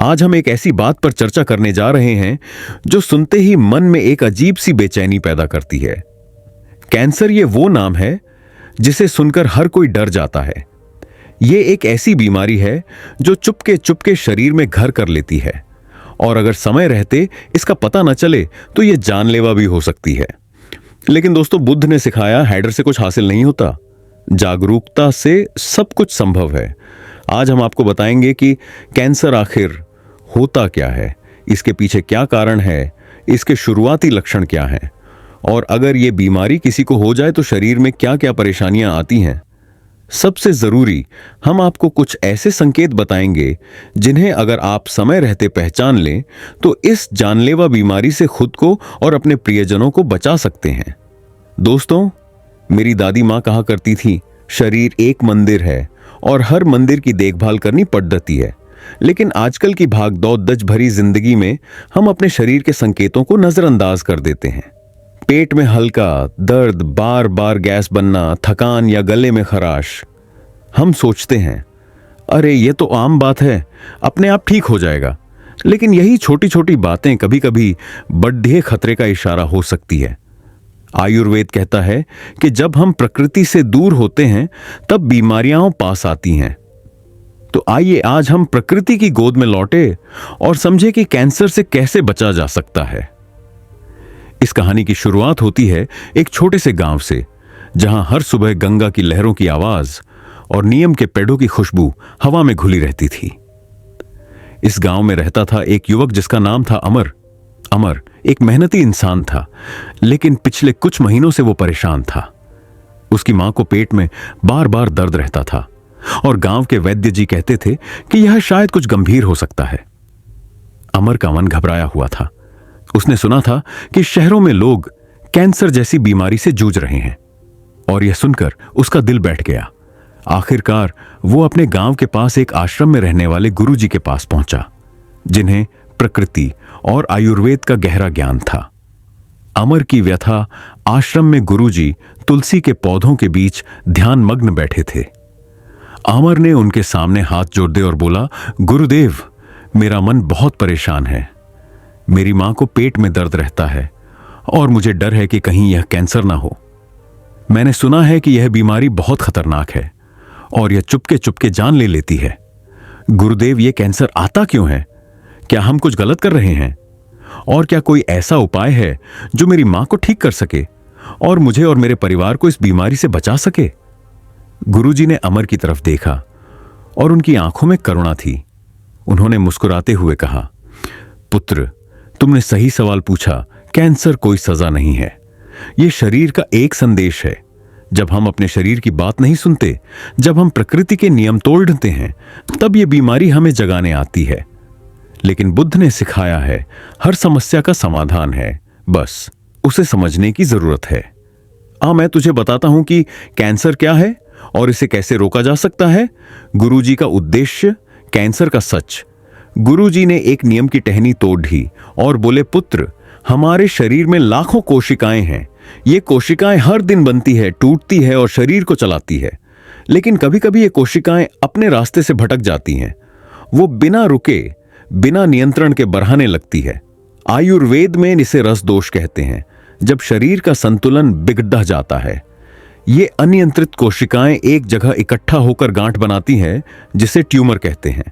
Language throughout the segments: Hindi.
आज हम एक ऐसी बात पर चर्चा करने जा रहे हैं जो सुनते ही मन में एक अजीब सी बेचैनी पैदा करती है। कैंसर ये वो नाम है जिसे सुनकर हर कोई डर जाता है। ये एक ऐसी बीमारी है जो चुपके चुपके शरीर में घर कर लेती है और अगर समय रहते इसका पता न चले तो ये जानलेवा भी हो सकती है। लेकिन दोस्तों, बुद्ध ने सिखाया हैडर से कुछ हासिल नहीं होता, जागरूकता से सब कुछ संभव है। आज हम आपको बताएंगे कि कैंसर आखिर होता क्या है, इसके पीछे क्या कारण है, इसके शुरुआती लक्षण क्या हैं और अगर ये बीमारी किसी को हो जाए तो शरीर में क्या क्या परेशानियां आती हैं। सबसे जरूरी, हम आपको कुछ ऐसे संकेत बताएंगे जिन्हें अगर आप समय रहते पहचान लें तो इस जानलेवा बीमारी से खुद को और अपने प्रियजनों को बचा सकते हैं। दोस्तों, मेरी दादी मां कहा करती थी, शरीर एक मंदिर है और हर मंदिर की देखभाल करनी पद्धति है। लेकिन आजकल की भागदौड़ भरी जिंदगी में हम अपने शरीर के संकेतों को नजरअंदाज कर देते हैं। पेट में हल्का दर्द, बार बार गैस बनना, थकान या गले में खराश। हम सोचते हैं, अरे ये तो आम बात है, अपने आप ठीक हो जाएगा। लेकिन यही छोटी छोटी बातें कभी कभी बड़े खतरे का इशारा हो सकती है। आयुर्वेद कहता है कि जब हम प्रकृति से दूर होते हैं तब बीमारियां पास आती हैं। तो आइए आज हम प्रकृति की गोद में लौटे और समझे कि कैंसर से कैसे बचा जा सकता है। इस कहानी की शुरुआत होती है एक छोटे से गांव से, जहां हर सुबह गंगा की लहरों की आवाज और नीम के पेड़ों की खुशबू हवा में घुली रहती थी। इस गांव में रहता था एक युवक जिसका नाम था अमर। अमर एक मेहनती इंसान था, लेकिन पिछले कुछ महीनों से वो परेशान था। उसकी मां को पेट में बार बार दर्द रहता था और गांव के वैद्य जी कहते थे कि यह शायद कुछ गंभीर हो सकता है। अमर का मन घबराया हुआ था। उसने सुना था कि शहरों में लोग कैंसर जैसी बीमारी से जूझ रहे हैं और यह सुनकर उसका दिल बैठ गया। आखिरकार वो अपने गांव के पास एक आश्रम में रहने वाले गुरुजी के पास पहुंचा, जिन्हें प्रकृति और आयुर्वेद का गहरा ज्ञान था। अमर की व्यथा, आश्रम में गुरुजी तुलसी के पौधों के बीच ध्यान मग्न बैठे थे। अमर ने उनके सामने हाथ जोड़ दिए और बोला, गुरुदेव, मेरा मन बहुत परेशान है। मेरी मां को पेट में दर्द रहता है और मुझे डर है कि कहीं यह कैंसर ना हो। मैंने सुना है कि यह बीमारी बहुत खतरनाक है और यह चुपके चुपके जान ले लेती है। गुरुदेव, यह कैंसर आता क्यों है? क्या हम कुछ गलत कर रहे हैं? और क्या कोई ऐसा उपाय है जो मेरी मां को ठीक कर सके और मुझे और मेरे परिवार को इस बीमारी से बचा सके? गुरुजी ने अमर की तरफ देखा और उनकी आंखों में करुणा थी। उन्होंने मुस्कुराते हुए कहा, पुत्र, तुमने सही सवाल पूछा। कैंसर कोई सजा नहीं है, यह शरीर का एक संदेश है। जब हम अपने शरीर की बात नहीं सुनते, जब हम प्रकृति के नियम तोड़ते हैं, तब यह बीमारी हमें जगाने आती है। लेकिन बुद्ध ने सिखाया है, हर समस्या का समाधान है, बस उसे समझने की जरूरत है। मैं तुझे बताता हूं कि कैंसर क्या है और इसे कैसे रोका जा सकता है। गुरुजी का उद्देश्य, कैंसर का सच। गुरुजी ने एक नियम की टहनी तोड़ दी और बोले, पुत्र, हमारे शरीर में लाखों कोशिकाएं हैं। ये कोशिकाएं हर दिन बनती है, टूटती है और शरीर को चलाती है। लेकिन कभी कभी ये कोशिकाएं अपने रास्ते से भटक जाती हैं। वो बिना रुके, बिना नियंत्रण के बढ़ाने लगती है। आयुर्वेद में इसे रस दोष कहते हैं। जब शरीर का संतुलन बिगड़ जाता है, ये अनियंत्रित कोशिकाएं एक जगह इकट्ठा होकर गांठ बनाती हैं, जिसे ट्यूमर कहते हैं।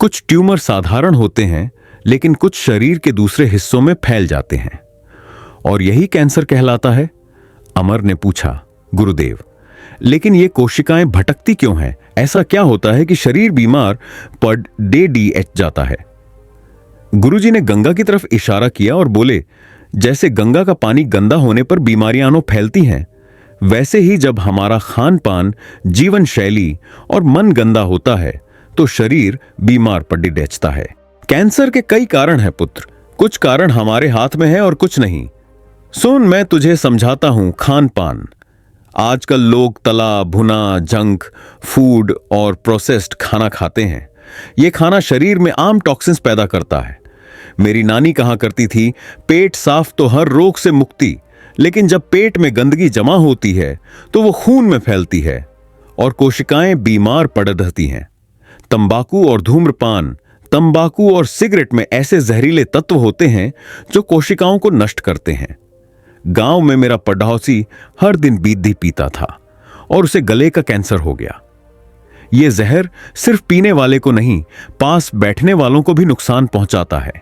कुछ ट्यूमर साधारण होते हैं, लेकिन कुछ शरीर के दूसरे हिस्सों में फैल जाते हैं और यही कैंसर कहलाता है। अमर ने पूछा, गुरुदेव, लेकिन ये कोशिकाएं भटकती क्यों हैं? ऐसा क्या होता है कि शरीर बीमार पड़ डीएच जाता है? गुरुजी ने गंगा की तरफ इशारा किया और बोले, जैसे गंगा का पानी गंदा होने पर बीमारियां फैलती हैं, वैसे ही जब हमारा खान पान, जीवन शैली और मन गंदा होता है तो शरीर बीमार पड़ डैचता है। कैंसर के कई कारण हैं पुत्र, कुछ कारण हमारे हाथ में है और कुछ नहीं। सुन, मैं तुझे समझाता हूं। खान पान, आजकल लोग तला भुना, जंक फूड और प्रोसेस्ड खाना खाते हैं। यह खाना शरीर में आम टॉक्सिन्स पैदा करता है। मेरी नानी कहा करती थी, पेट साफ तो हर रोग से मुक्ति, लेकिन जब पेट में गंदगी जमा होती है तो वो खून में फैलती है और कोशिकाएं बीमार पड़ रहती हैं। तंबाकू और धूम्रपान तंबाकू और सिगरेट में ऐसे जहरीले तत्व होते हैं जो कोशिकाओं को नष्ट करते हैं। गांव में मेरा पड़ोसी हर दिन बीड़ी पीता था और उसे गले का कैंसर हो गया। यह जहर सिर्फ पीने वाले को नहीं, पास बैठने वालों को भी नुकसान पहुंचाता है।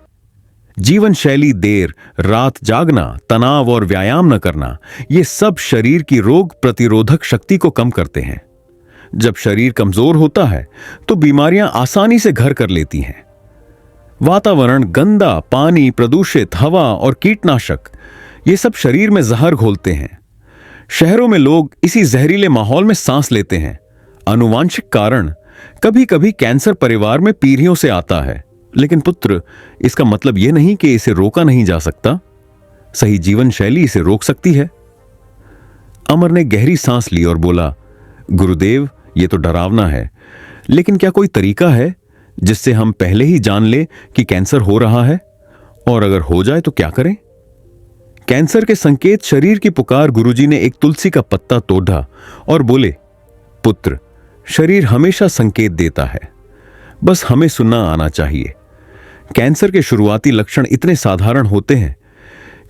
जीवन शैली, देर रात जागना, तनाव और व्यायाम न करना, ये सब शरीर की रोग प्रतिरोधक शक्ति को कम करते हैं। जब शरीर कमजोर होता है तो बीमारियां आसानी से घर कर लेती हैं। वातावरण, गंदा पानी, प्रदूषित हवा और कीटनाशक, ये सब शरीर में जहर घोलते हैं। शहरों में लोग इसी जहरीले माहौल में सांस लेते हैं। आनुवांशिक कारण, कभी कभी कैंसर परिवार में पीढ़ियों से आता है, लेकिन पुत्र, इसका मतलब यह नहीं कि इसे रोका नहीं जा सकता। सही जीवन शैली इसे रोक सकती है। अमर ने गहरी सांस ली और बोला, गुरुदेव, यह तो डरावना है, लेकिन क्या कोई तरीका है जिससे हम पहले ही जान ले कि कैंसर हो रहा है, और अगर हो जाए तो क्या करें? कैंसर के संकेत, शरीर की पुकार। गुरुजी ने एक तुलसी का पत्ता तोड़ा और बोले, पुत्र, शरीर हमेशा संकेत देता है, बस हमें सुनना आना चाहिए। कैंसर के शुरुआती लक्षण इतने साधारण होते हैं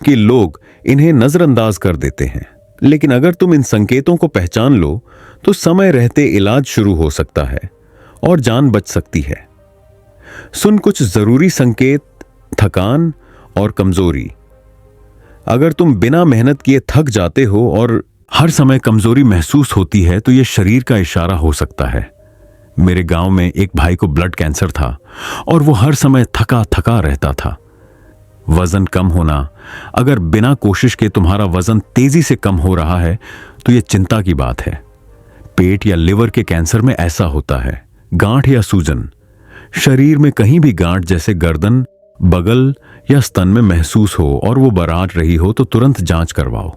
कि लोग इन्हें नजरअंदाज कर देते हैं, लेकिन अगर तुम इन संकेतों को पहचान लो तो समय रहते इलाज शुरू हो सकता है और जान बच सकती है। सुन कुछ जरूरी संकेत: थकान और कमजोरी। अगर तुम बिना मेहनत किए थक जाते हो और हर समय कमजोरी महसूस होती है तो यह शरीर का इशारा हो सकता है। मेरे गांव में एक भाई को ब्लड कैंसर था और वो हर समय थका थका रहता था। वजन कम होना, अगर बिना कोशिश के तुम्हारा वजन तेजी से कम हो रहा है तो यह चिंता की बात है। पेट या लिवर के कैंसर में ऐसा होता है। गांठ या सूजन, शरीर में कहीं भी गांठ जैसे गर्दन, बगल या स्तन में महसूस हो और वो बराड रही हो तो तुरंत जांच करवाओ।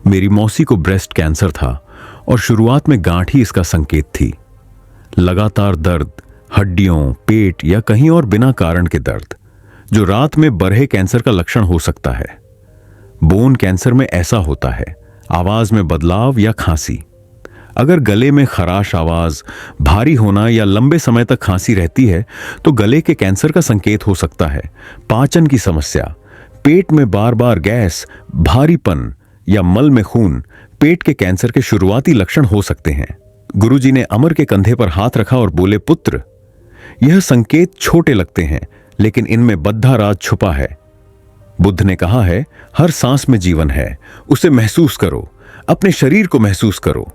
मेरी मौसी को ब्रेस्ट कैंसर था और शुरुआत में गांठ ही इसका संकेत थी। लगातार दर्द, हड्डियों, पेट या कहीं और बिना कारण के दर्द, जो रात में बरहे कैंसर का लक्षण हो सकता है। बोन कैंसर में ऐसा होता है। आवाज में बदलाव या खांसी, अगर गले में खराश आवाज, भारी होना या लंबे समय तक खांसी रहती है तो गले के कैंसर का संकेत हो सकता है। पाचन की समस्या, पेट में बार बार गैस, भारीपन या मल में खून, पेट के कैंसर के शुरुआती लक्षण हो सकते हैं। गुरुजी ने अमर के कंधे पर हाथ रखा और बोले, पुत्र, यह संकेत छोटे लगते हैं, लेकिन इनमें बद्धा राज छुपा है। बुद्ध ने कहा है, हर सांस में जीवन है, उसे महसूस करो, अपने शरीर को महसूस करो।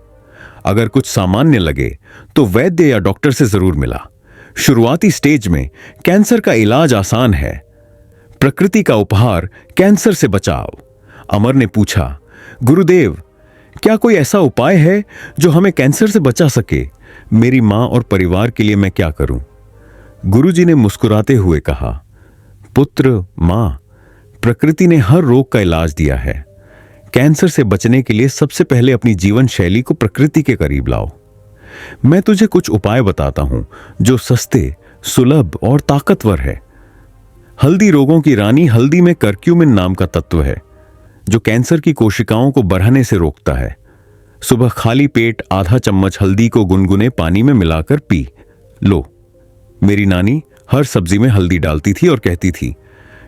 अगर कुछ सामान्य लगे तो वैद्य या डॉक्टर से जरूर मिला। शुरुआती स्टेज में कैंसर का इलाज आसान है। प्रकृति का उपहार, कैंसर से बचाव। अमर ने पूछा, गुरुदेव, क्या कोई ऐसा उपाय है जो हमें कैंसर से बचा सके? मेरी मां और परिवार के लिए मैं क्या करूं? गुरुजी ने मुस्कुराते हुए कहा, पुत्र, मां, प्रकृति ने हर रोग का इलाज दिया है। कैंसर से बचने के लिए सबसे पहले अपनी जीवन शैली को प्रकृति के करीब लाओ। मैं तुझे कुछ उपाय बताता हूं जो सस्ते, सुलभ और ताकतवर है। हल्दी रोगों की रानी हल्दी में करक्यूमिन नाम का तत्व है जो कैंसर की कोशिकाओं को बढ़ने से रोकता है। सुबह खाली पेट आधा चम्मच हल्दी को गुनगुने पानी में मिलाकर पी लो। मेरी नानी हर सब्जी में हल्दी डालती थी और कहती थी,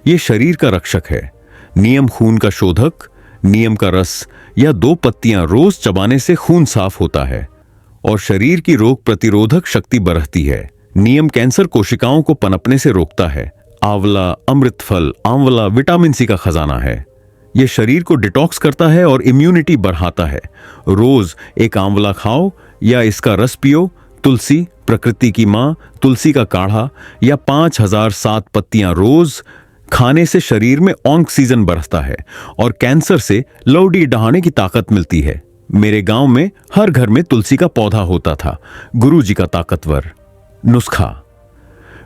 यह शरीर का रक्षक है। नियम खून का शोधक, नीम का रस या 2 पत्तियां रोज चबाने से खून साफ होता है और शरीर की रोग प्रतिरोधक शक्ति बढ़ती है। नीम कैंसर कोशिकाओं को पनपने से रोकता है। आंवला, अमृतफल, आंवला विटामिन सी का खजाना है। यह शरीर को डिटॉक्स करता है और इम्यूनिटी बढ़ाता है। रोज एक आंवला खाओ या इसका रस पियो। तुलसी, प्रकृति की मां, तुलसी का काढ़ा या 5007 पत्तियां रोज खाने से शरीर में ऑक्सीजन बढ़ता है और कैंसर से लौड़ी डहाने की ताकत मिलती है। मेरे गांव में हर घर में तुलसी का पौधा होता था। गुरुजी का ताकतवर नुस्खा।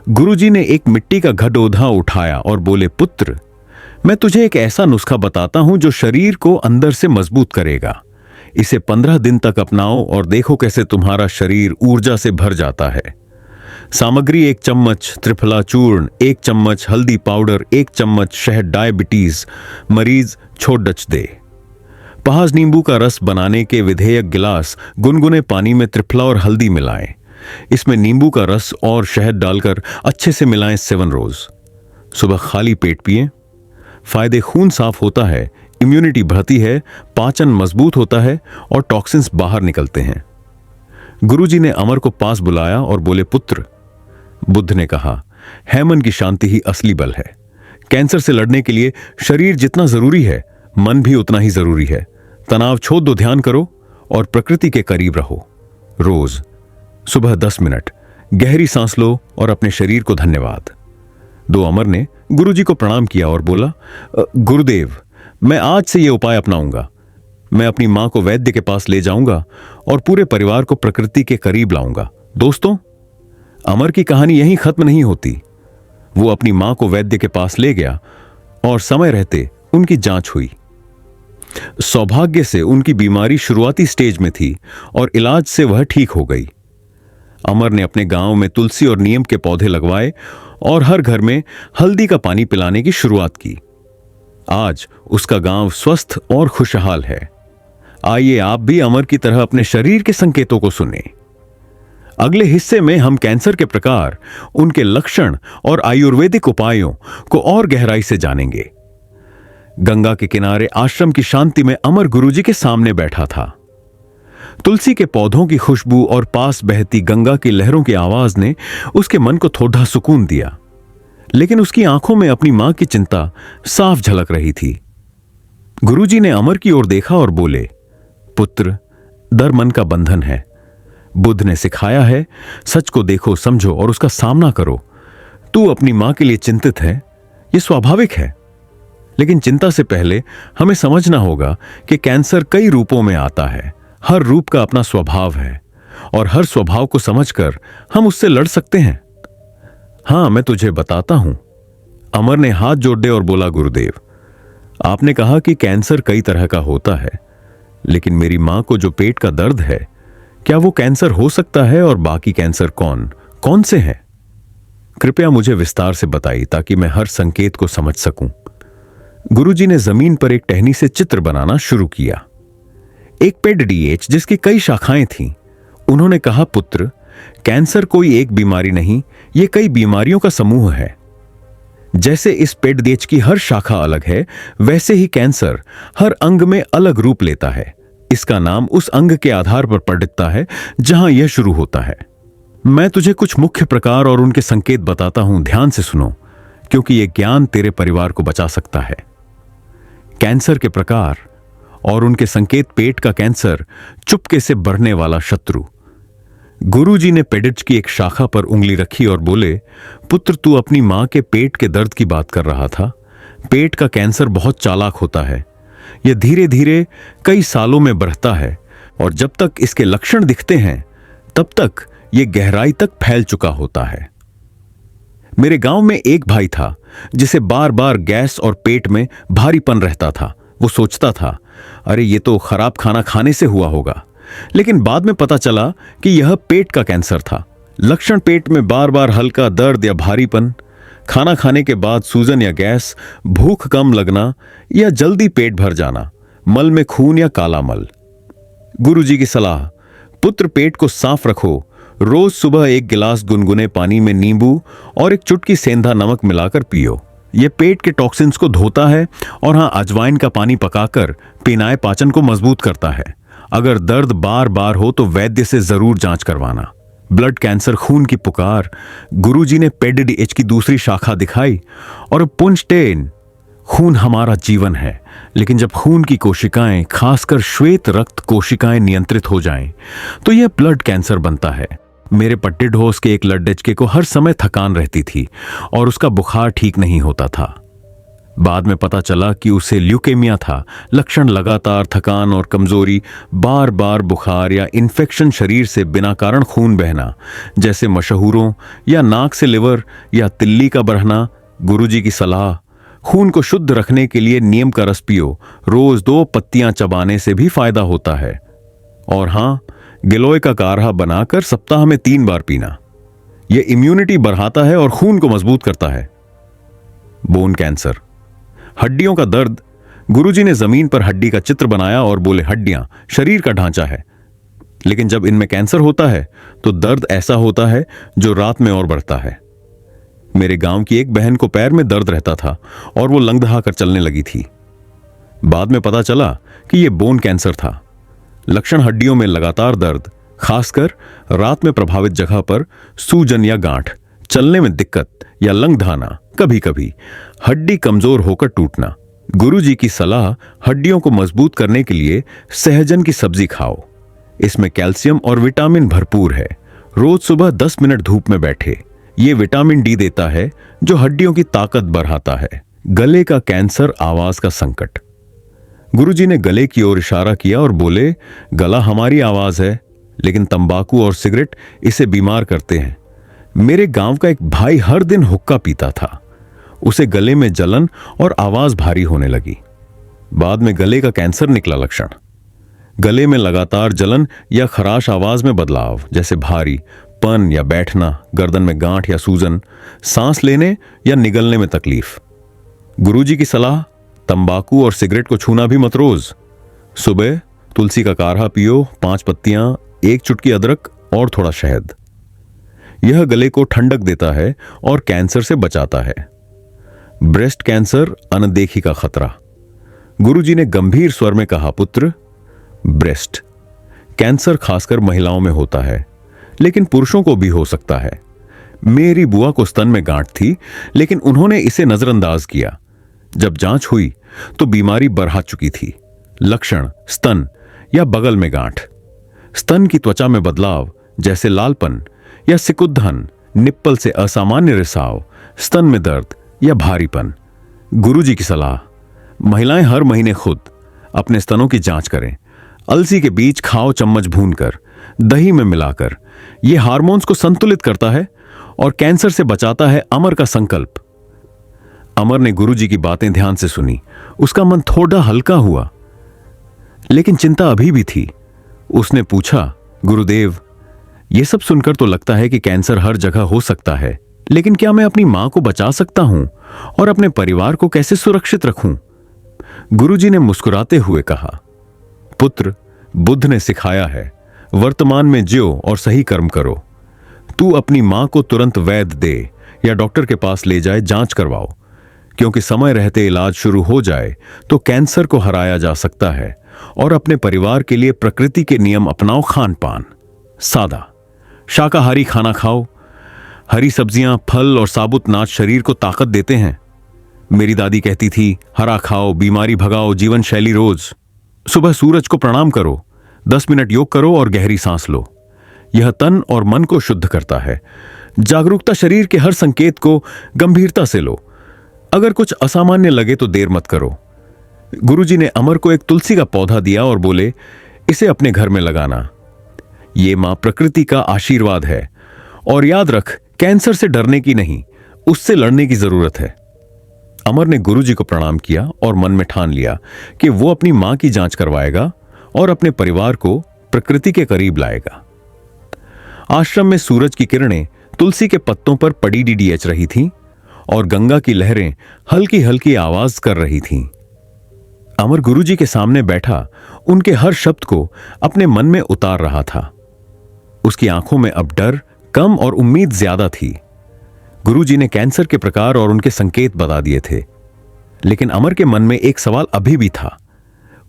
गुरुजी ने एक मिट्टी का घड़ोधा उठाया और बोले, पुत्र, मैं तुझे एक ऐसा नुस्खा बताता हूं जो शरीर को अंदर से मजबूत करेगा। इसे 15 दिन तक अपनाओ और देखो कैसे तुम्हारा शरीर ऊर्जा से भर जाता है। सामग्री: 1 चम्मच त्रिफला चूर्ण, 1 चम्मच हल्दी पाउडर, 1 चम्मच शहद। डायबिटीज मरीज छोड़ डच दे। पहाज नींबू का रस बनाने के विधेयक गिलास। गुनगुने पानी में त्रिफला और हल्दी मिलाएं। इसमें नींबू का रस और शहद डालकर अच्छे से मिलाएं 7 रोज। सुबह खाली पेट पिएं। फायदे: खून साफ होता है, इम्यूनिटी बढ़ती है, पाचन मजबूत होता है और टॉक्सिन्स बाहर निकलते हैं। गुरुजी ने अमर को पास बुलाया और बोले, पुत्र, बुद्ध ने कहा, है मन की शांति ही असली बल है। कैंसर से लड़ने के लिए शरीर जितना जरूरी है, मन भी उतना ही जरूरी है। तनाव छोड़ दो, ध्यान करो और प्रकृति के करीब रहो। रोज सुबह 10 मिनट गहरी सांस लो और अपने शरीर को धन्यवाद दो। अमर ने गुरुजी को प्रणाम किया और बोला, गुरुदेव, मैं आज से यह उपाय अपनाऊंगा। मैं अपनी मां को वैद्य के पास ले जाऊंगा और पूरे परिवार को प्रकृति के करीब लाऊंगा। दोस्तों, अमर की कहानी यहीं खत्म नहीं होती। वो अपनी मां को वैद्य के पास ले गया और समय रहते उनकी जांच हुई। सौभाग्य से उनकी बीमारी शुरुआती स्टेज में थी और इलाज से वह ठीक हो गई। अमर ने अपने गांव में तुलसी और नीम के पौधे लगवाए और हर घर में हल्दी का पानी पिलाने की शुरुआत की। आज उसका गांव स्वस्थ और खुशहाल है। आइए आप भी अमर की तरह अपने शरीर के संकेतों को सुने। अगले हिस्से में हम कैंसर के प्रकार, उनके लक्षण और आयुर्वेदिक उपायों को और गहराई से जानेंगे। गंगा के किनारे आश्रम की शांति में अमर गुरुजी के सामने बैठा था। तुलसी के पौधों की खुशबू और पास बहती गंगा की लहरों की आवाज ने उसके मन को थोड़ा सुकून दिया, लेकिन उसकी आंखों में अपनी मां की चिंता साफ झलक रही थी। गुरुजी ने अमर की ओर देखा और बोले, पुत्र, डर मन का बंधन है। बुद्ध ने सिखाया है, सच को देखो, समझो और उसका सामना करो। तू अपनी मां के लिए चिंतित है, यह स्वाभाविक है, लेकिन चिंता से पहले हमें समझना होगा कि कैंसर कई रूपों में आता है। हर रूप का अपना स्वभाव है और हर स्वभाव को समझकर हम उससे लड़ सकते हैं। हां, मैं तुझे बताता हूं। अमर ने हाथ जोड़े और बोला, गुरुदेव, आपने कहा कि कैंसर कई तरह का होता है, लेकिन मेरी मां को जो पेट का दर्द है, क्या वो कैंसर हो सकता है? और बाकी कैंसर कौन कौन से हैं? कृपया मुझे विस्तार से बताइए ताकि मैं हर संकेत को समझ सकूं। गुरुजी ने जमीन पर एक टहनी से चित्र बनाना शुरू किया। एक पेड डीएच जिसकी कई शाखाएं थीं। उन्होंने कहा, पुत्र, कैंसर कोई एक बीमारी नहीं, यह कई बीमारियों का समूह है। जैसे इस पेड डीएच की हर शाखा अलग है, वैसे ही कैंसर हर अंग में अलग रूप लेता है। इसका नाम उस अंग के आधार पर पड़ता है जहां यह शुरू होता है। मैं तुझे कुछ मुख्य प्रकार और उनके संकेत बताता हूं, ध्यान से सुनो, क्योंकि यह ज्ञान तेरे परिवार को बचा सकता है। कैंसर के प्रकार और उनके संकेत। पेट का कैंसर, चुपके से बढ़ने वाला शत्रु। गुरुजी ने पेडिच की एक शाखा पर उंगली रखी और बोले, पुत्र, तू अपनी मां के पेट के दर्द की बात कर रहा था। पेट का कैंसर बहुत चालाक होता है। यह धीरे धीरे कई सालों में बढ़ता है और जब तक इसके लक्षण दिखते हैं, तब तक यह गहराई तक फैल चुका होता है। मेरे गांव में एक भाई था जिसे बार बार गैस और पेट में भारीपन रहता था। वो सोचता था, अरे ये तो खराब खाना खाने से हुआ होगा, लेकिन बाद में पता चला कि यह पेट का कैंसर था। लक्षण: पेट में बार बार हल्का दर्द या भारीपन, खाना खाने के बाद सूजन या गैस, भूख कम लगना या जल्दी पेट भर जाना, मल में खून या काला मल। गुरुजी की सलाह: पुत्र, पेट को साफ रखो। रोज सुबह 1 गिलास गुनगुने पानी में नींबू और एक चुटकी सेंधा नमक मिलाकर पियो। यह पेट के टॉक्सिन्स को धोता है और हां, अजवाइन का पानी पकाकर पीना पाचन को मजबूत करता है। अगर दर्द बार बार हो तो वैद्य से जरूर जांच करवाना। ब्लड कैंसर, खून की पुकार। गुरुजी ने पेडिच की दूसरी शाखा दिखाई और पुंजटेन। खून हमारा जीवन है, लेकिन जब खून की कोशिकाएं, खासकर श्वेत रक्त कोशिकाएं नियंत्रित हो जाएं, तो यह ब्लड कैंसर बनता है। मेरे पट्टे ढोस के एक लड़के को हर समय थकान रहती थी और उसका बुखार ठीक नहीं होता था। बाद में पता चला कि उसे ल्यूकेमिया था। लक्षण: लगातार थकान और कमजोरी, बार बार बुखार या इन्फेक्शन, शरीर से बिना कारण खून बहना, जैसे मशहूरों या नाक से लिवर या तिल्ली का बढ़ना। गुरुजी की सलाह: खून को शुद्ध रखने के लिए नीम का रस पियो। रोज 2 पत्तियां चबाने से भी फायदा होता है। और हां, गिलोय का काढ़ा बनाकर सप्ताह में 3 बार पीना। यह इम्यूनिटी बढ़ाता है और खून को मजबूत करता है। बोन कैंसर, हड्डियों का दर्द। गुरुजी ने जमीन पर हड्डी का चित्र बनाया और बोले, हड्डियां शरीर का ढांचा है। लेकिन जब इनमें कैंसर होता है तो दर्द ऐसा होता है जो रात में और बढ़ता है। मेरे गांव की एक बहन को पैर में दर्द रहता था और वो लंगदहा कर चलने लगी थी। बाद में पता चला कि यह बोन कैंसर था। लक्षण हड्डियों में लगातार दर्द, खासकर रात में प्रभावित जगह पर सूजन या गांठ, चलने में दिक्कत या लंगदहाना, कभी कभी हड्डी कमजोर होकर टूटना। गुरुजी की सलाह, हड्डियों को मजबूत करने के लिए सहजन की सब्जी खाओ। इसमें कैल्शियम और विटामिन भरपूर है। रोज सुबह 10 मिनट धूप में बैठे। ये विटामिन डी देता है जो हड्डियों की ताकत बढ़ाता है। गले का कैंसर, आवाज का संकट। गुरुजी ने गले की ओर इशारा किया और बोले, गला हमारी आवाज है, लेकिन तंबाकू और सिगरेट इसे बीमार करते हैं। मेरे गांव का एक भाई हर दिन हुक्का पीता था। उसे गले में जलन और आवाज भारी होने लगी। बाद में गले का कैंसर निकला लक्षण। गले में लगातार जलन या खराश, आवाज में बदलाव जैसे भारी पन या बैठना, गर्दन में गांठ या सूजन, सांस लेने या निगलने में तकलीफ। गुरुजी की सलाह, तंबाकू और सिगरेट को छूना भी मत रोज। सुबह तुलसी का काढ़ा पियो, 5 पत्तियां, 1 चुटकी अदरक और थोड़ा शहद। यह गले को ठंडक देता है और कैंसर से बचाता है। ब्रेस्ट कैंसर, अनदेखी का खतरा। गुरुजी ने गंभीर स्वर में कहा, पुत्र, ब्रेस्ट कैंसर खासकर महिलाओं में होता है, लेकिन पुरुषों को भी हो सकता है। मेरी बुआ को स्तन में गांठ थी, लेकिन उन्होंने इसे नजरअंदाज किया। जब जांच हुई तो बीमारी बढ़ा चुकी थी। लक्षण, स्तन या बगल में गांठ, स्तन की त्वचा में बदलाव जैसे लालपन या सिकुड़न, निप्पल से असामान्य रिसाव, स्तन में दर्द या भारीपन। गुरुजी की सलाह, महिलाएं हर महीने खुद अपने स्तनों की जांच करें। अलसी के बीज खाओ, चम्मच भूनकर, दही में मिलाकर। यह हार्मोन्स को संतुलित करता है और कैंसर से बचाता है। अमर का संकल्प। अमर ने गुरुजी की बातें ध्यान से सुनी। उसका मन थोड़ा हल्का हुआ, लेकिन चिंता अभी भी थी। उसने पूछा, गुरुदेव, यह सब सुनकर तो लगता है कि कैंसर हर जगह हो सकता है, लेकिन क्या मैं अपनी मां को बचा सकता हूं और अपने परिवार को कैसे सुरक्षित रखूं? गुरुजी ने मुस्कुराते हुए कहा, पुत्र, बुद्ध ने सिखाया है, वर्तमान में जियो और सही कर्म करो। तू अपनी मां को तुरंत वैद्य दे या डॉक्टर के पास ले जाए, जांच करवाओ, क्योंकि समय रहते इलाज शुरू हो जाए तो कैंसर को हराया जा सकता है। और अपने परिवार के लिए प्रकृति के नियम अपनाओ। खान पान सादा, शाकाहारी खाना खाओ। हरी सब्जियां, फल और साबुत अनाज शरीर को ताकत देते हैं। मेरी दादी कहती थी, हरा खाओ, बीमारी भगाओ, जीवन शैली रोज। सुबह सूरज को प्रणाम करो, 10 मिनट योग करो और गहरी सांस लो। यह तन और मन को शुद्ध करता है। जागरूकता, शरीर के हर संकेत को गंभीरता से लो। अगर कुछ असामान्य लगे तो देर मत करो। गुरुजी ने अमर को एक तुलसी का पौधा दिया और बोले, इसे अपने घर में लगाना। यह मां प्रकृति का आशीर्वाद है। और याद रख, कैंसर से डरने की नहीं, उससे लड़ने की जरूरत है। अमर ने गुरुजी को प्रणाम किया और मन में ठान लिया कि वो अपनी मां की जांच करवाएगा और अपने परिवार को प्रकृति के करीब लाएगा। आश्रम में सूरज की किरणें तुलसी के पत्तों पर पड़ी डीडीएच रही थीं और गंगा की लहरें हल्की हल्की आवाज कर रही थीं। अमर गुरुजी के सामने बैठा उनके हर शब्द को अपने मन में उतार रहा था। उसकी आंखों में अब डर कम और उम्मीद ज्यादा थी। गुरुजी ने कैंसर के प्रकार और उनके संकेत बता दिए थे, लेकिन अमर के मन में एक सवाल अभी भी था।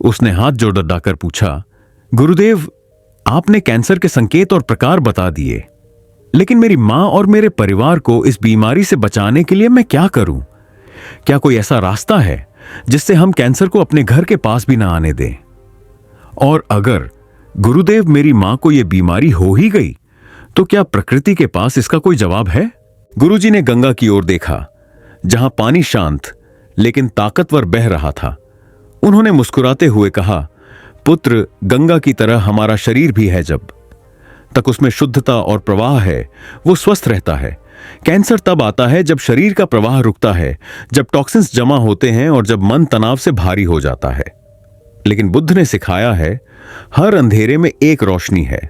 उसने हाथ जोड़कर पूछा, गुरुदेव, आपने कैंसर के संकेत और प्रकार बता दिए, लेकिन मेरी मां और मेरे परिवार को इस बीमारी से बचाने के लिए मैं क्या करूं? क्या कोई ऐसा रास्ता है जिससे हम कैंसर को अपने घर के पास भी ना आने दें? और अगर गुरुदेव मेरी मां को यह बीमारी हो ही गई तो क्या प्रकृति के पास इसका कोई जवाब है? गुरुजी ने गंगा की ओर देखा, जहां पानी शांत लेकिन ताकतवर बह रहा था। उन्होंने मुस्कुराते हुए कहा, पुत्र, गंगा की तरह हमारा शरीर भी है। जब तक उसमें शुद्धता और प्रवाह है, वो स्वस्थ रहता है। कैंसर तब आता है जब शरीर का प्रवाह रुकता है, जब टॉक्सिन्स जमा होते हैं और जब मन तनाव से भारी हो जाता है। लेकिन बुद्ध ने सिखाया है, हर अंधेरे में एक रोशनी है।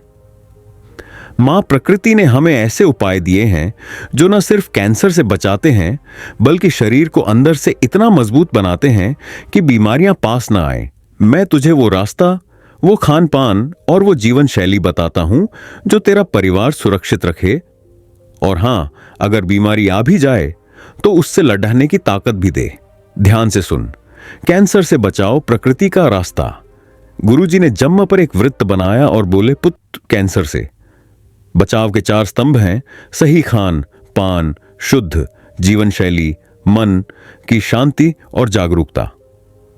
मां प्रकृति ने हमें ऐसे उपाय दिए हैं जो न सिर्फ कैंसर से बचाते हैं, बल्कि शरीर को अंदर से इतना मजबूत बनाते हैं कि बीमारियां पास ना आए। मैं तुझे वो रास्ता, वो खान पान और वो जीवन शैली बताता हूं जो तेरा परिवार सुरक्षित रखे, और हां, अगर बीमारी आ भी जाए तो उससे लड़ने की ताकत भी दे। ध्यान से सुन, कैंसर से बचाओ प्रकृति का रास्ता। गुरुजी ने जम्मा पर एक वृत्त बनाया और बोले, पुत्र, कैंसर से बचाव के 4 स्तंभ हैं: सही खान पान, शुद्ध जीवन शैली, मन की शांति और जागरूकता।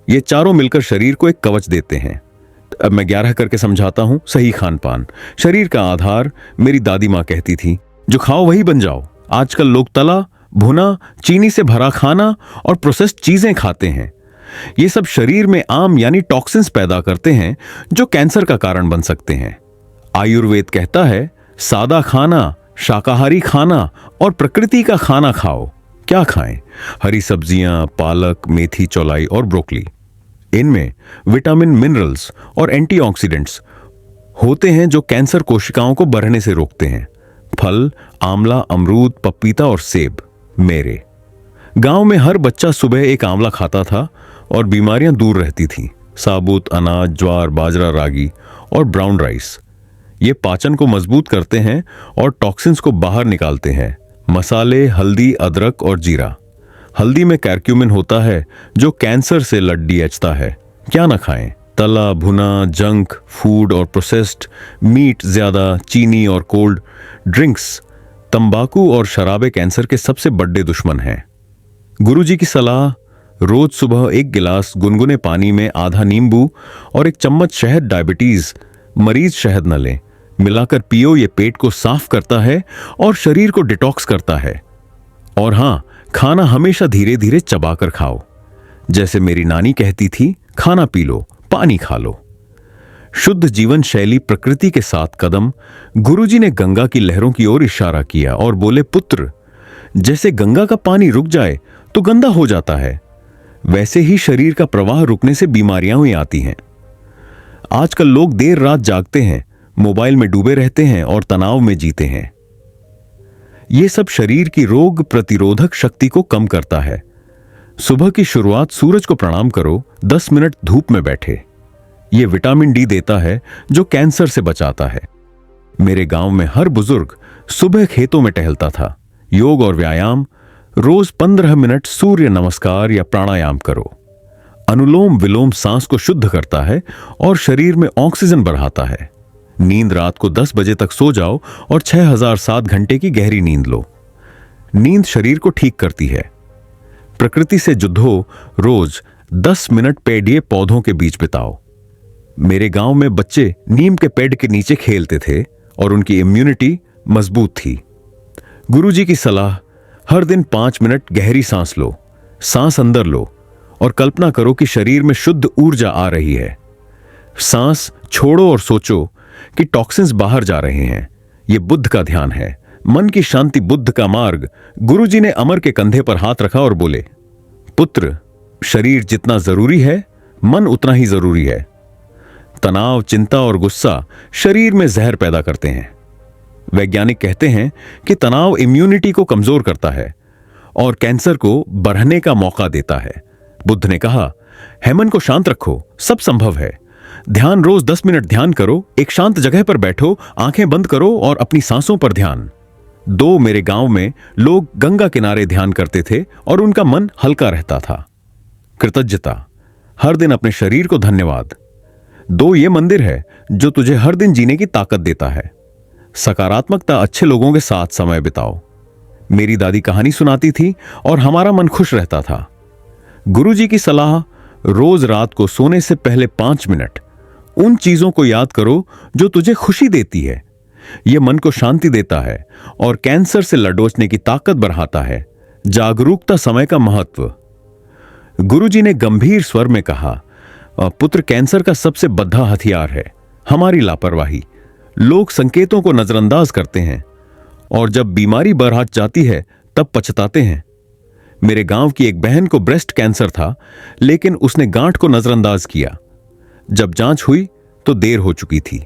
ये चारों मिलकर शरीर को एक कवच देते हैं। अब मैं 11 करके समझाता हूं। सही खान पान, शरीर का आधार। मेरी दादी मां कहती थी, जो खाओ वही बन जाओ। आजकल लोग तला भुना, चीनी से भरा खाना और प्रोसेस्ड चीजें खाते हैं। ये सब शरीर में आम यानी टॉक्सिन्स पैदा करते हैं जो कैंसर का कारण बन सकते हैं। आयुर्वेद कहता है, सादा खाना, शाकाहारी खाना और प्रकृति का खाना खाओ। क्या खाएं? हरी सब्जियां, पालक, मेथी, चौलाई और ब्रोकली। इनमें विटामिन, मिनरल्स और एंटीऑक्सीडेंट्स होते हैं जो कैंसर कोशिकाओं को बढ़ने से रोकते हैं। फल, आंवला, अमरूद, पपीता और सेब। मेरे गांव में हर बच्चा सुबह एक आंवला खाता था और बीमारियां दूर रहती थीं। साबुत अनाज, ज्वार, बाजरा, रागी और ब्राउन राइस, ये पाचन को मजबूत करते हैं और टॉक्सिन्स को बाहर निकालते हैं। मसाले, हल्दी, अदरक और जीरा। हल्दी में कैरक्यूमिन होता है जो कैंसर से लड़ता है। क्या ना खाएं? तला भुना, जंक फूड और प्रोसेस्ड मीट, ज्यादा चीनी और कोल्ड ड्रिंक्स, तंबाकू और शराबे कैंसर के सबसे बड़े दुश्मन हैं। गुरुजी की सलाह, रोज सुबह 1 गिलास गुनगुने पानी में आधा नींबू और 1 चम्मच शहद, डायबिटीज मरीज शहद न लें, मिलाकर पियो। ये पेट को साफ करता है और शरीर को डिटॉक्स करता है। और हां, खाना हमेशा धीरे धीरे चबाकर खाओ। जैसे मेरी नानी कहती थी, खाना पी लो, पानी खा लो। शुद्ध जीवन शैली, प्रकृति के साथ कदम। गुरुजी ने गंगा की लहरों की ओर इशारा किया और बोले, पुत्र, जैसे गंगा का पानी रुक जाए तो गंदा हो जाता है, वैसे ही शरीर का प्रवाह रुकने से बीमारियां ही आती हैं। आजकल लोग देर रात जागते हैं, मोबाइल में डूबे रहते हैं और तनाव में जीते हैं। यह सब शरीर की रोग प्रतिरोधक शक्ति को कम करता है। सुबह की शुरुआत सूरज को प्रणाम करो, 10 मिनट धूप में बैठे। यह विटामिन डी देता है जो कैंसर से बचाता है। मेरे गांव में हर बुजुर्ग सुबह खेतों में टहलता था। योग और व्यायाम, रोज 15 मिनट सूर्य नमस्कार या प्राणायाम करो। अनुलोम विलोम सांस को शुद्ध करता है और शरीर में ऑक्सीजन बढ़ाता है। नींद, रात को 10 बजे तक सो जाओ और 6007 घंटे की गहरी नींद लो। नींद शरीर को ठीक करती है। प्रकृति से जुड़ो, रोज 10 मिनट पेड़िए पौधों के बीच बिताओ। मेरे गांव में बच्चे नीम के पेड़ के नीचे खेलते थे और उनकी इम्यूनिटी मजबूत थी। गुरुजी की सलाह, हर दिन 5 मिनट गहरी सांस लो। सांस अंदर लो और कल्पना करो कि शरीर में शुद्ध ऊर्जा आ रही है। सांस छोड़ो और सोचो कि टॉक्सिन्स बाहर जा रहे हैं। यह बुद्ध का ध्यान है, मन की शांति, बुद्ध का मार्ग। गुरुजी ने अमर के कंधे पर हाथ रखा और बोले, पुत्र, शरीर जितना जरूरी है, मन उतना ही जरूरी है। तनाव, चिंता और गुस्सा शरीर में जहर पैदा करते हैं। वैज्ञानिक कहते हैं कि तनाव इम्यूनिटी को कमजोर करता है और कैंसर को बढ़ने का मौका देता है। बुद्ध ने कहा, हेमन को शांत रखो, सब संभव है। ध्यान, रोज 10 मिनट ध्यान करो। एक शांत जगह पर बैठो, आंखें बंद करो और अपनी सांसों पर ध्यान। 2 मेरे गांव में लोग गंगा किनारे ध्यान करते थे और उनका मन हल्का रहता था। कृतज्ञता, हर दिन अपने शरीर को धन्यवाद। 2 ये मंदिर है जो तुझे हर दिन जीने की ताकत देता है। सकारात्मकता, अच्छे लोगों के साथ समय बिताओ। मेरी दादी कहानी सुनाती थी और हमारा मन खुश रहता था। गुरुजी की सलाह, रोज रात को सोने से पहले 5 मिनट उन चीजों को याद करो जो तुझे खुशी देती है। यह मन को शांति देता है और कैंसर से लड़ने की ताकत बढ़ाता है। जागरूकता, समय का महत्व। गुरुजी ने गंभीर स्वर में कहा, पुत्र, कैंसर का सबसे बड़ा हथियार है हमारी लापरवाही। लोग संकेतों को नजरअंदाज करते हैं और जब बीमारी बढ़ जाती है तब पछताते हैं। मेरे गांव की एक बहन को ब्रेस्ट कैंसर था, लेकिन उसने गांठ को नजरअंदाज किया। जब जांच हुई तो देर हो चुकी थी।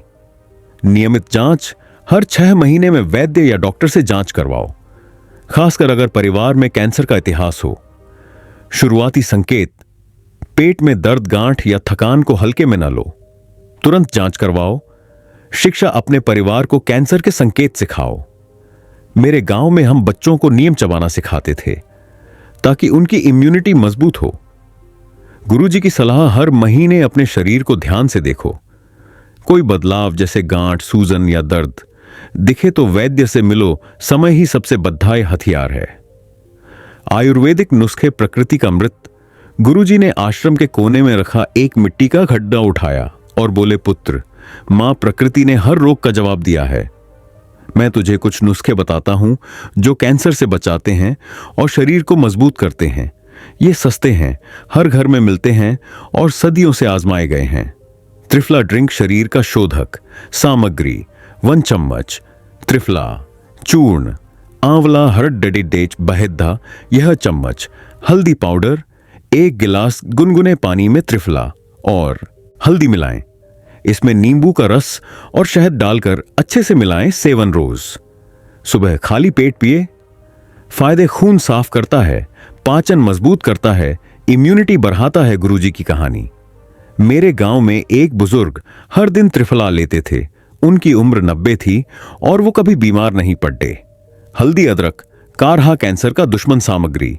नियमित जांच, हर 6 महीने में वैद्य या डॉक्टर से जांच करवाओ, खासकर अगर परिवार में कैंसर का इतिहास हो। शुरुआती संकेत, पेट में दर्द, गांठ या थकान को हल्के में न लो, तुरंत जांच करवाओ। शिक्षा अपने परिवार को कैंसर के संकेत सिखाओ। मेरे गांव में हम बच्चों को नीम चबाना सिखाते थे ताकि उनकी इम्यूनिटी मजबूत हो। गुरुजी की सलाह, हर महीने अपने शरीर को ध्यान से देखो। कोई बदलाव जैसे गांठ, सूजन या दर्द दिखे तो वैद्य से मिलो। समय ही सबसे बद्धाई हथियार है। आयुर्वेदिक नुस्खे प्रकृति का अमृत। गुरुजी ने आश्रम के कोने में रखा एक मिट्टी का गड्ढा उठाया और बोले, पुत्र, मां प्रकृति ने हर रोग का जवाब दिया है। मैं तुझे कुछ नुस्खे बताता हूं जो कैंसर से बचाते हैं और शरीर को मजबूत करते हैं। ये सस्ते हैं, हर घर में मिलते हैं और सदियों से आजमाए गए हैं। त्रिफला ड्रिंक शरीर का शोधक। सामग्री: 1 चम्मच त्रिफला चूर्ण, आंवला हर्ड डेडिडेट बहेद्धा यह चम्मच, हल्दी पाउडर 1 गिलास गुनगुने पानी में त्रिफला और हल्दी मिलाएं। इसमें नींबू का रस और शहद डालकर अच्छे से मिलाएं। सेवन रोज। सुबह खाली पेट पिए। फायदे: खून साफ करता है, पाचन मजबूत करता है, इम्यूनिटी बढ़ाता है। गुरुजी की कहानी। मेरे गांव में एक बुजुर्ग हर दिन त्रिफला लेते थे। उनकी उम्र 90 थी और वो कभी बीमार नहीं पड़े। हल्दी अदरक कारहा कैंसर का दुश्मन सामग्री: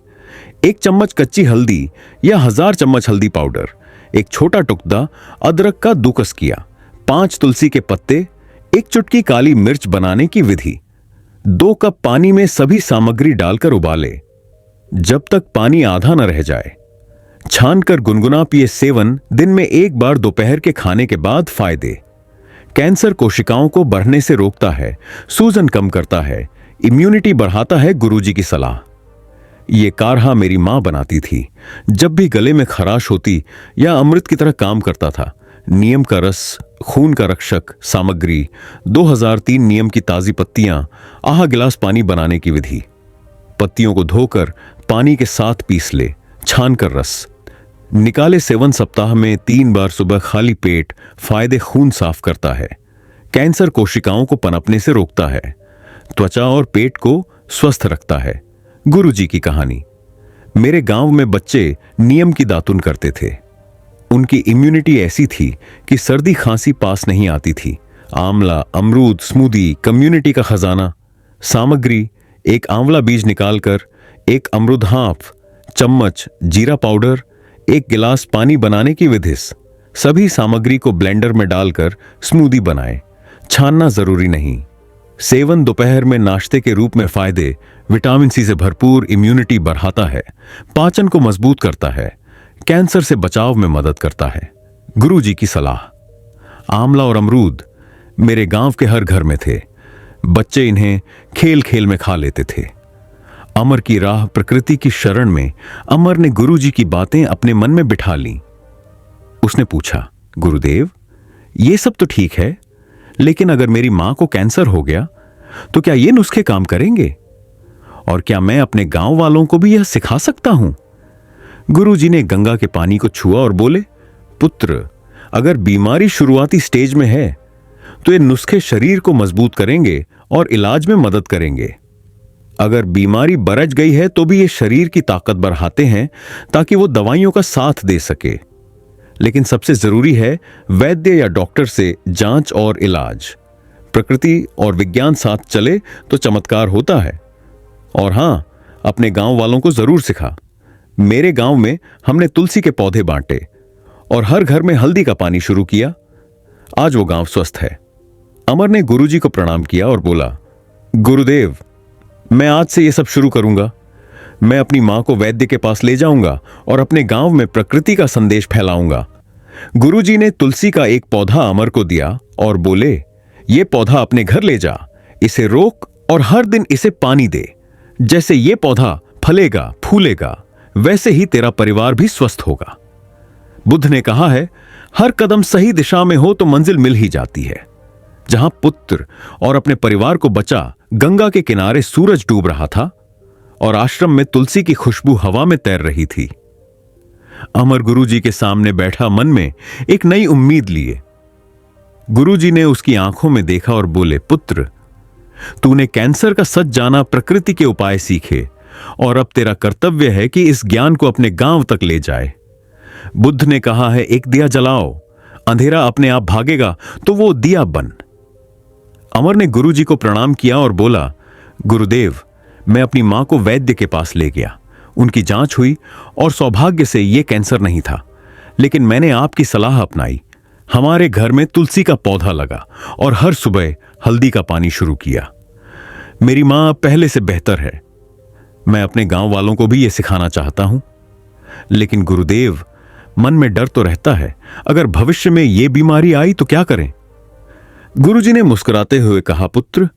1 चम्मच कच्ची हल्दी या 1000 चम्मच हल्दी पाउडर, एक छोटा टुकड़ा अदरक का दूकस किया, 5 तुलसी के पत्ते, 1 चुटकी काली मिर्च। बनाने की विधि: 2 कप पानी में सभी सामग्री डालकर उबाले जब तक पानी आधा न रह जाए। छानकर गुनगुना पिए। सेवन: दिन में 1 बार दोपहर के खाने के बाद। फायदे: कैंसर कोशिकाओं को बढ़ने से रोकता है, सूजन कम करता है, इम्यूनिटी बढ़ाता है। गुरुजी की सलाह। ये कारहा मेरी मां बनाती थी। जब भी गले में खराश होती या अमृत की तरह काम करता था। नीम का रस, खून का रक्षक। सामग्री: 2003 नीम की ताजी पत्तियां, आधा गिलास पानी। बनाने की विधि: पत्तियों को धोकर पानी के साथ पीस ले, छानकर रस निकाले। सेवन सप्ताह में 3 बार सुबह खाली पेट। फायदे: खून साफ करता है, कैंसर कोशिकाओं को पनपने से रोकता है, त्वचा और पेट को स्वस्थ रखता है। गुरुजी की कहानी। मेरे गांव में बच्चे नीम की दातुन करते थे। उनकी इम्यूनिटी ऐसी थी कि सर्दी खांसी पास नहीं आती थी। आंवला, अमरूद स्मूदी कम्युनिटी का खजाना। सामग्री: 1 आंवला बीज निकालकर 1 अमरूद हाफ चम्मच जीरा पाउडर, 1 गिलास पानी। बनाने की विधि: सभी सामग्री को ब्लेंडर में डालकर स्मूदी बनाएं, छानना जरूरी नहीं। सेवन दोपहर में नाश्ते के रूप में। फायदे: विटामिन सी से भरपूर, इम्यूनिटी बढ़ाता है, पाचन को मजबूत करता है, कैंसर से बचाव में मदद करता है। गुरुजी की सलाह। आंवला और अमरूद मेरे गांव के हर घर में थे। बच्चे इन्हें खेल खेल में खा लेते थे। अमर की राह प्रकृति की शरण में अमर ने गुरुजी की बातें अपने मन में बिठा लीं। उसने पूछा, गुरुदेव, ये सब तो ठीक है, लेकिन अगर मेरी मां को कैंसर हो गया तो क्या ये नुस्खे काम करेंगे? और क्या मैं अपने गांव वालों को भी यह सिखा सकता हूं? गुरुजी ने गंगा के पानी को छुआ और बोले, पुत्र, अगर बीमारी शुरुआती स्टेज में है तो ये नुस्खे शरीर को मजबूत करेंगे और इलाज में मदद करेंगे। अगर बीमारी बरज गई है तो भी ये शरीर की ताकत बढ़ाते हैं ताकि वो दवाइयों का साथ दे सके। लेकिन सबसे जरूरी है वैद्य या डॉक्टर से जांच और इलाज। प्रकृति और विज्ञान साथ चले तो चमत्कार होता है। और हां, अपने गांव वालों को जरूर सिखा। मेरे गांव में हमने तुलसी के पौधे बांटे और हर घर में हल्दी का पानी शुरू किया। आज वो गांव स्वस्थ है। अमर ने गुरुजी को प्रणाम किया और बोला, गुरुदेव, मैं आज से ये सब शुरू करूंगा। मैं अपनी मां को वैद्य के पास ले जाऊंगा और अपने गांव में प्रकृति का संदेश फैलाऊंगा। गुरुजी ने तुलसी का एक पौधा अमर को दिया और बोले, ये पौधा अपने घर ले जा, इसे रोक और हर दिन इसे पानी दे। जैसे ये पौधा फलेगा फूलेगा वैसे ही तेरा परिवार भी स्वस्थ होगा। बुद्ध ने कहा है, हर कदम सही दिशा में हो तो मंजिल मिल ही जाती है। जहां पुत्र और अपने परिवार को बचा, गंगा के किनारे सूरज डूब रहा था और आश्रम में तुलसी की खुशबू हवा में तैर रही थी। अमर गुरुजी के सामने बैठा मन में एक नई उम्मीद लिए। गुरुजी ने उसकी आंखों में देखा और बोले, पुत्र, तूने कैंसर का सच जाना, प्रकृति के उपाय सीखे और अब तेरा कर्तव्य है कि इस ज्ञान को अपने गांव तक ले जाए। बुद्ध ने कहा है, एक दिया जलाओ, अंधेरा अपने आप भागेगा तो वो दिया बन। अमर ने गुरुजी को प्रणाम किया और बोला, गुरुदेव, मैं अपनी मां को वैद्य के पास ले गया। उनकी जांच हुई और सौभाग्य से यह कैंसर नहीं था, लेकिन मैंने आपकी सलाह अपनाई। हमारे घर में तुलसी का पौधा लगा और हर सुबह हल्दी का पानी शुरू किया। मेरी मां पहले से बेहतर है। मैं अपने गांव वालों को भी यह सिखाना चाहता हूं। लेकिन गुरुदेव, मन में डर तो रहता है, अगर भविष्य में यह बीमारी आई तो क्या करें? गुरुजी ने मुस्कुराते हुए कहा, पुत्र,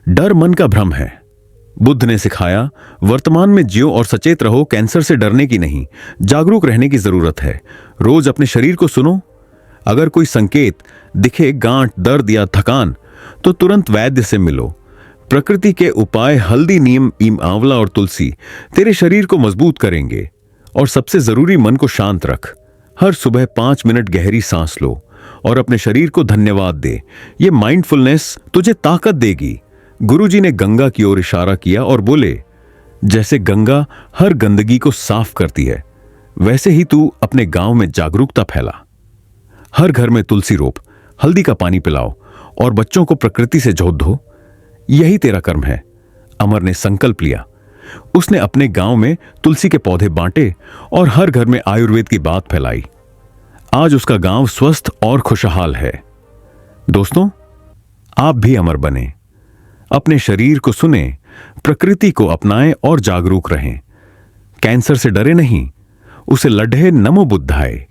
डर मन का भ्रम है। बुद्ध ने सिखाया, वर्तमान में जियो और सचेत रहो। कैंसर से डरने की नहीं, जागरूक रहने की जरूरत है। रोज अपने शरीर को सुनो। अगर कोई संकेत दिखे, गांठ, दर्द या थकान, तो तुरंत वैद्य से मिलो। प्रकृति के उपाय हल्दी, नीम, आंवला और तुलसी तेरे शरीर को मजबूत करेंगे। और सबसे जरूरी, मन को शांत रख। हर सुबह 5 मिनट गहरी सांस लो और अपने शरीर को धन्यवाद दे। ये माइंडफुलनेस तुझे ताकत देगी। गुरुजी ने गंगा की ओर इशारा किया और बोले, जैसे गंगा हर गंदगी को साफ करती है, वैसे ही तू अपने गांव में जागरूकता फैला। हर घर में तुलसी रोप, हल्दी का पानी पिलाओ और बच्चों को प्रकृति से जोत दो। यही तेरा कर्म है। अमर ने संकल्प लिया। उसने अपने गांव में तुलसी के पौधे बांटे और हर घर में आयुर्वेद की बात फैलाई। आज उसका गांव स्वस्थ और खुशहाल है। दोस्तों, आप भी अमर बने। अपने शरीर को सुने, प्रकृति को अपनाएं और जागरूक रहें। कैंसर से डरे नहीं, उसे लड़े। नमो बुद्धाय।